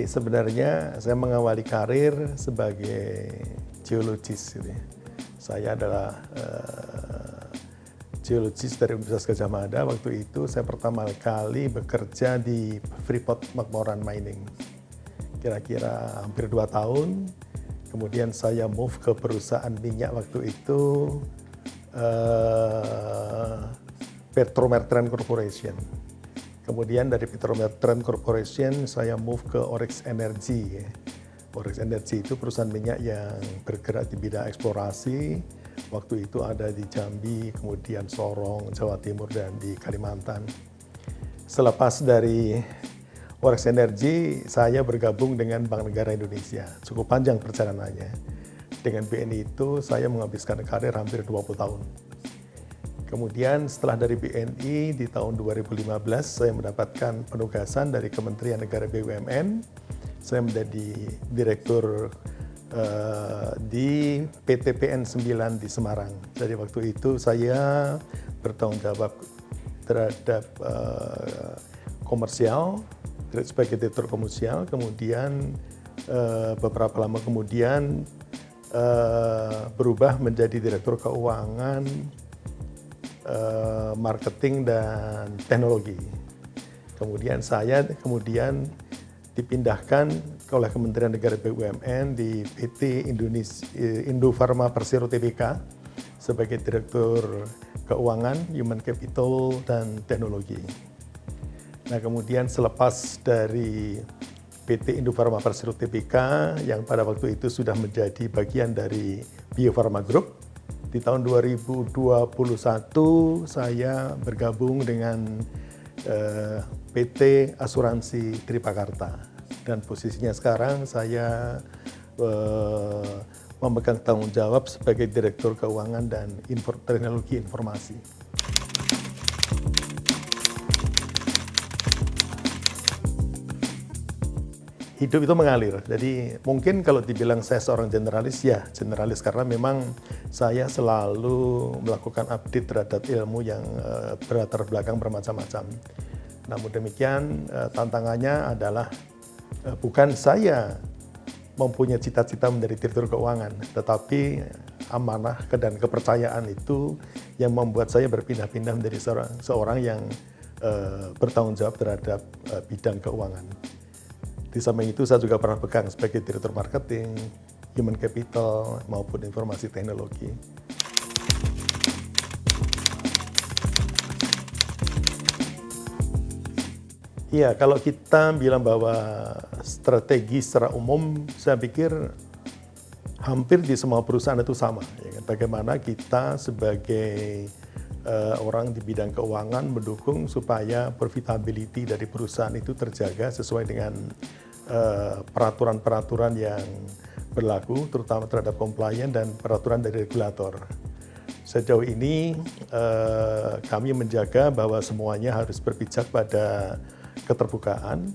sebenarnya saya mengawali karir sebagai geologis gitu ya. Saya adalah geologis dari Universitas Gadjah Mada. Waktu itu saya pertama kali bekerja di Freeport McMoran Mining. Kira-kira hampir 2 tahun. Kemudian saya move ke perusahaan minyak waktu itu, Petromertrand Corporation. Kemudian dari Petromertrand Corporation saya move ke Oryx Energy. Oryx Energy itu perusahaan minyak yang bergerak di bidang eksplorasi. Waktu itu ada di Jambi, kemudian Sorong, Jawa Timur, dan di Kalimantan. Selepas dari Oryx Energy, saya bergabung dengan Bank Negara Indonesia. Cukup panjang perjalanannya. Dengan BNI itu saya menghabiskan karir hampir 20 tahun. Kemudian setelah dari BNI di tahun 2015 saya mendapatkan penugasan dari Kementerian Negara BUMN. Saya menjadi direktur di PT PN 9 di Semarang. Jadi waktu itu saya bertanggung jawab terhadap komersial sebagai direktur komersial. Kemudian beberapa lama kemudian berubah menjadi direktur keuangan, marketing dan teknologi. Kemudian saya dipindahkan oleh Kementerian Negara BUMN di PT Indofarma Persero Tbk sebagai Direktur Keuangan, Human Capital, dan Teknologi. Nah, kemudian selepas dari PT Indofarma Persero Tbk yang pada waktu itu sudah menjadi bagian dari Bio Farma Group, di tahun 2021 saya bergabung dengan PT Asuransi Tripakarta. Dan posisinya sekarang saya memegang tanggung jawab sebagai Direktur Keuangan dan Teknologi Informasi. Hidup itu mengalir, jadi mungkin kalau dibilang saya seorang generalis, ya generalis karena memang saya selalu melakukan update terhadap ilmu yang berlatar belakang bermacam-macam. Namun demikian tantangannya adalah bukan saya mempunyai cita-cita menjadi direktur keuangan, tetapi amanah dan kepercayaan itu yang membuat saya berpindah-pindah menjadi seorang yang bertanggung jawab terhadap bidang keuangan. Di samping itu saya juga pernah pegang sebagai direktur marketing, human capital maupun informasi teknologi. Iya, kalau kita bilang bahwa strategi secara umum, saya pikir hampir di semua perusahaan itu sama. Ya, bagaimana kita sebagai orang di bidang keuangan mendukung supaya profitability dari perusahaan itu terjaga sesuai dengan peraturan-peraturan yang berlaku, terutama terhadap compliance dan peraturan dari regulator. Sejauh ini kami menjaga bahwa semuanya harus berpijak pada keterbukaan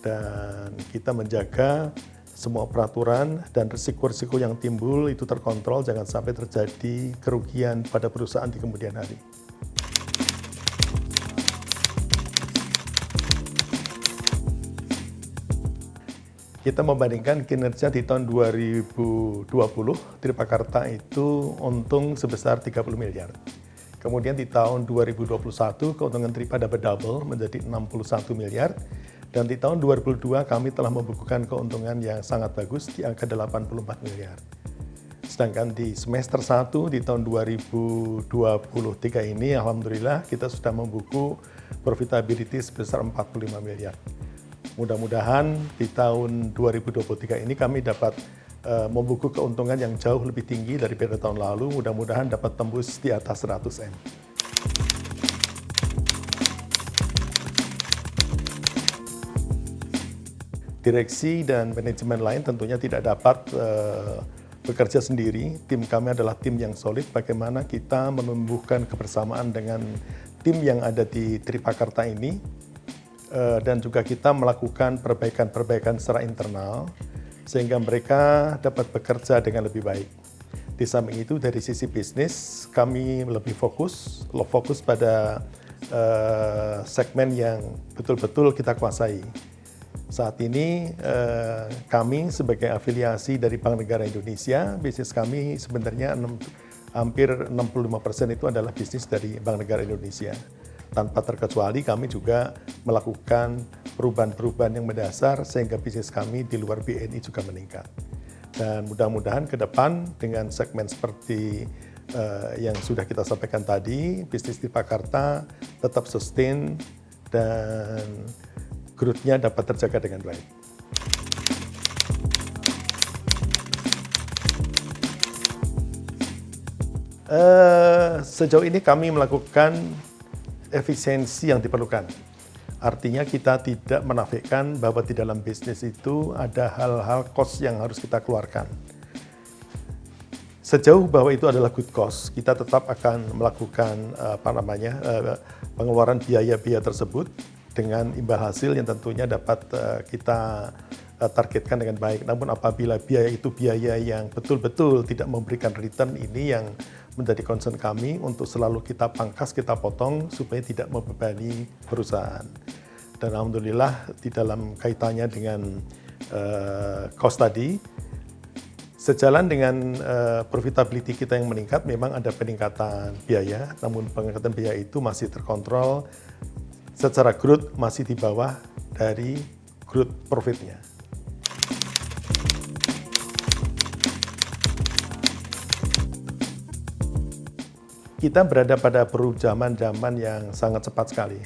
dan kita menjaga semua peraturan dan risiko-risiko yang timbul itu terkontrol, jangan sampai terjadi kerugian pada perusahaan di kemudian hari. Kita membandingkan kinerja di tahun 2020, Tripakarta itu untung sebesar 30 miliar. Kemudian di tahun 2021, keuntungan Tripa dapat double menjadi 61 miliar. Dan di tahun 2022 kami telah membukukan keuntungan yang sangat bagus di angka 84 miliar. Sedangkan di semester 1 di tahun 2023 ini, alhamdulillah kita sudah membuku profitability sebesar 45 miliar. Mudah-mudahan di tahun 2023 ini kami dapat membuku keuntungan yang jauh lebih tinggi daripada tahun lalu. Mudah-mudahan dapat tembus di atas 100 M. Direksi dan manajemen lain tentunya tidak dapat bekerja sendiri. Tim kami adalah tim yang solid. Bagaimana kita menumbuhkan kebersamaan dengan tim yang ada di Tripakarta ini, dan juga kita melakukan perbaikan-perbaikan secara internal sehingga mereka dapat bekerja dengan lebih baik. Di samping itu dari sisi bisnis kami lebih fokus pada segmen yang betul-betul kita kuasai. Saat ini kami sebagai afiliasi dari Bank Negara Indonesia, bisnis kami sebenarnya hampir 65% itu adalah bisnis dari Bank Negara Indonesia. Tanpa terkecuali kami juga melakukan perubahan-perubahan yang mendasar sehingga bisnis kami di luar BNI juga meningkat. Dan mudah-mudahan ke depan dengan segmen seperti yang sudah kita sampaikan tadi, bisnis Tripakarta tetap sustain dan growth-nya dapat terjaga dengan baik. Sejauh ini kami melakukan efisiensi yang diperlukan. Artinya kita tidak menafikan bahwa di dalam bisnis itu ada hal-hal cost yang harus kita keluarkan. Sejauh bahwa itu adalah good cost, kita tetap akan melakukan pengeluaran biaya-biaya tersebut dengan imbal hasil yang tentunya dapat kita targetkan dengan baik. Namun apabila biaya itu biaya yang betul-betul tidak memberikan return, ini yang menjadi concern kami untuk selalu kita pangkas, kita potong supaya tidak membebani perusahaan. Dan alhamdulillah di dalam kaitannya dengan cost tadi, sejalan dengan profitability kita yang meningkat, memang ada peningkatan biaya, namun peningkatan biaya itu masih terkontrol. Secara growth masih di bawah dari growth profitnya. Kita berada pada zaman yang sangat cepat sekali,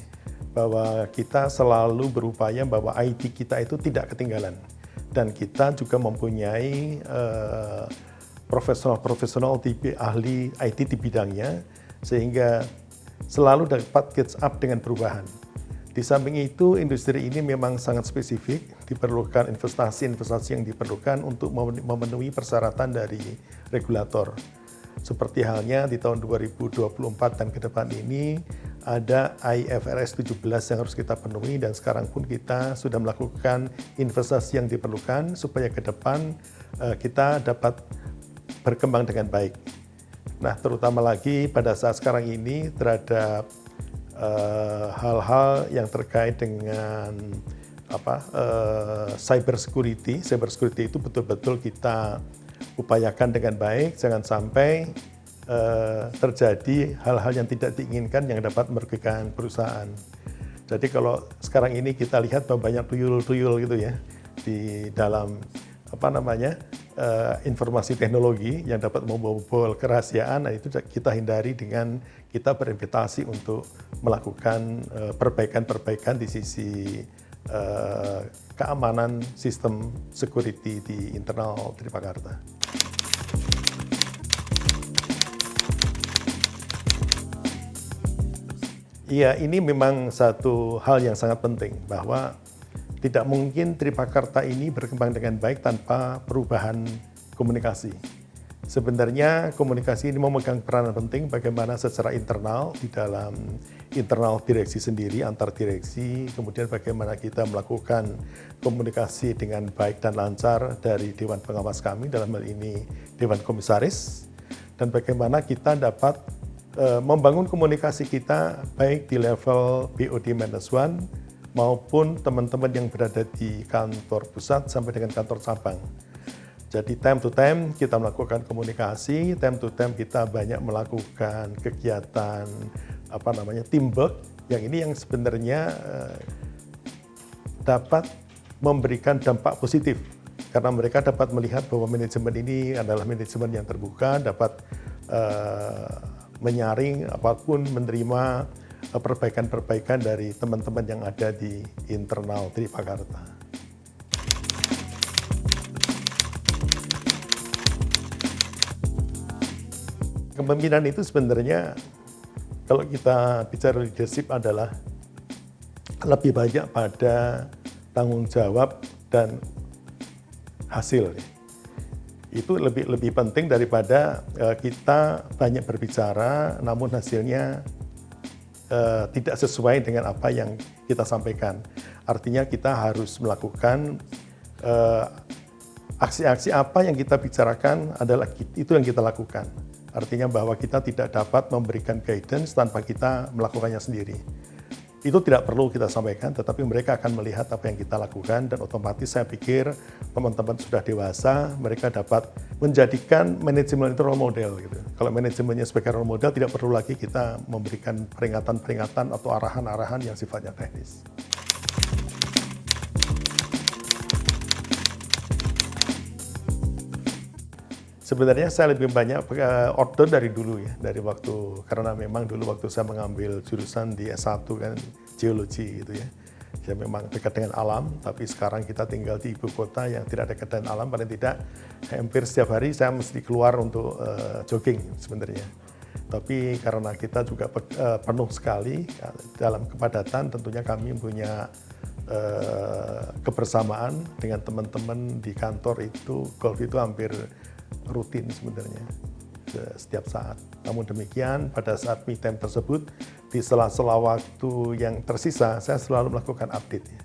bahwa kita selalu berupaya bahwa IT kita itu tidak ketinggalan. Dan kita juga mempunyai profesional-profesional ahli IT di bidangnya, sehingga selalu dapat catch up dengan perubahan. Di samping itu, industri ini memang sangat spesifik, diperlukan investasi-investasi yang diperlukan untuk memenuhi persyaratan dari regulator. Seperti halnya di tahun 2024 dan ke depan ini, ada IFRS 17 yang harus kita penuhi, dan sekarang pun kita sudah melakukan investasi yang diperlukan supaya ke depan kita dapat berkembang dengan baik. Nah, terutama lagi pada saat sekarang ini terhadap hal-hal yang terkait dengan cyber security. Cyber security itu betul-betul kita upayakan dengan baik, jangan sampai terjadi hal-hal yang tidak diinginkan yang dapat merugikan perusahaan. Jadi kalau sekarang ini kita lihat bahwa banyak tuyul-tuyul gitu ya di dalam informasi teknologi yang dapat membobol kerahasiaan, nah itu kita hindari dengan kita berinvestasi untuk melakukan perbaikan-perbaikan di sisi keamanan sistem security di internal Tripakarta. Iya, ini memang satu hal yang sangat penting, bahwa tidak mungkin Tripakarta ini berkembang dengan baik tanpa perubahan komunikasi. Sebenarnya komunikasi ini memegang peranan penting bagaimana secara internal, di dalam internal direksi sendiri, antar direksi, kemudian bagaimana kita melakukan komunikasi dengan baik dan lancar dari Dewan Pengawas kami, dalam hal ini Dewan Komisaris, dan bagaimana kita dapat membangun komunikasi kita baik di level BOD -1 maupun teman-teman yang berada di kantor pusat sampai dengan kantor cabang. Jadi time to time kita melakukan komunikasi, time to time kita banyak melakukan kegiatan teamwork, yang ini yang sebenarnya dapat memberikan dampak positif karena mereka dapat melihat bahwa manajemen ini adalah manajemen yang terbuka, dapat menyaring apapun, menerima perbaikan-perbaikan dari teman-teman yang ada di internal Tripakarta. Kepemimpinan itu sebenarnya kalau kita bicara leadership adalah lebih banyak pada tanggung jawab dan hasil. Itu lebih penting daripada kita banyak berbicara namun hasilnya tidak sesuai dengan apa yang kita sampaikan. Artinya kita harus melakukan aksi-aksi apa yang kita bicarakan adalah itu yang kita lakukan. Artinya bahwa kita tidak dapat memberikan guidance tanpa kita melakukannya sendiri. itu tidak perlu kita sampaikan, tetapi mereka akan melihat apa yang kita lakukan dan otomatis saya pikir teman-teman sudah dewasa, mereka dapat menjadikan manajemen itu role model gitu. Kalau manajemennya sebagai role model, tidak perlu lagi kita memberikan peringatan-peringatan atau arahan-arahan yang sifatnya teknis. Sebenarnya saya lebih banyak order dari dulu ya, dari waktu, karena memang dulu waktu saya mengambil jurusan di S1 kan, geologi gitu ya. Saya memang dekat dengan alam, tapi sekarang kita tinggal di ibu kota yang tidak dekat dengan alam, paling tidak hampir setiap hari saya mesti keluar untuk jogging sebenarnya. Tapi karena kita juga penuh sekali dalam kepadatan, tentunya kami punya kebersamaan dengan teman-teman di kantor itu, golf itu hampir rutin sebenarnya setiap saat. Namun demikian pada saat me time tersebut di sela-sela waktu yang tersisa saya selalu melakukan update ya.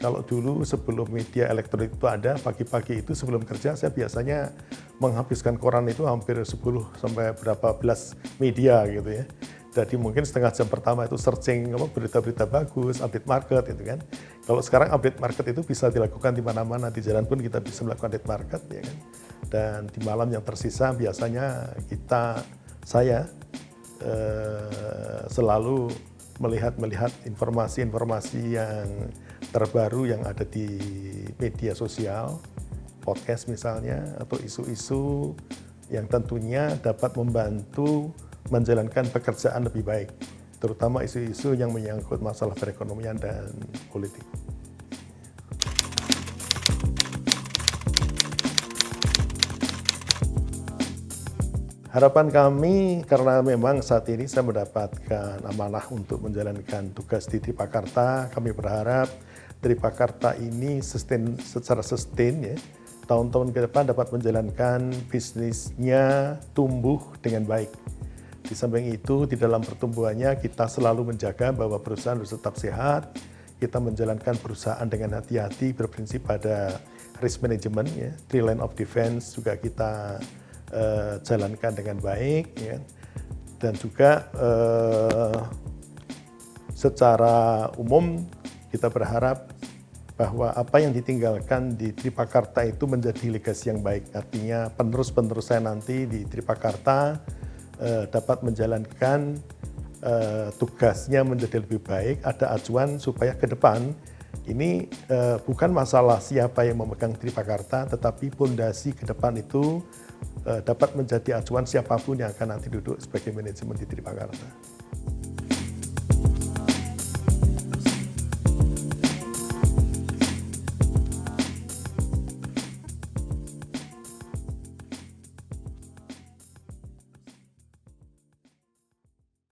Kalau dulu sebelum media elektronik itu ada, pagi-pagi itu sebelum kerja saya biasanya menghabiskan koran itu hampir 10 sampai berapa belas media gitu ya. Jadi mungkin setengah jam pertama itu searching berita-berita bagus, update market gitu kan. Kalau sekarang update market itu bisa dilakukan di mana-mana, di jalan pun kita bisa melakukan update market ya kan. Dan di malam yang tersisa biasanya saya selalu melihat informasi-informasi yang terbaru yang ada di media sosial, podcast misalnya, atau isu-isu yang tentunya dapat membantu menjalankan pekerjaan lebih baik, terutama isu-isu yang menyangkut masalah perekonomian dan politik. Harapan kami, karena memang saat ini saya mendapatkan amanah untuk menjalankan tugas di Tripakarta, kami berharap Tripakarta ini secara sustain ya, tahun-tahun ke depan dapat menjalankan bisnisnya tumbuh dengan baik. Di samping itu, di dalam pertumbuhannya kita selalu menjaga bahwa perusahaan harus tetap sehat, kita menjalankan perusahaan dengan hati-hati, berprinsip pada risk management, ya. 3 line of defense juga kita jalankan dengan baik, ya. Dan juga secara umum kita berharap bahwa apa yang ditinggalkan di Tripakarta itu menjadi legasi yang baik. Artinya penerus-penerus saya nanti di Tripakarta dapat menjalankan tugasnya menjadi lebih baik, ada acuan supaya ke depan ini bukan masalah siapa yang memegang Tripakarta, tetapi pondasi ke depan itu dapat menjadi acuan siapapun yang akan nanti duduk sebagai manajemen di Tripakarta.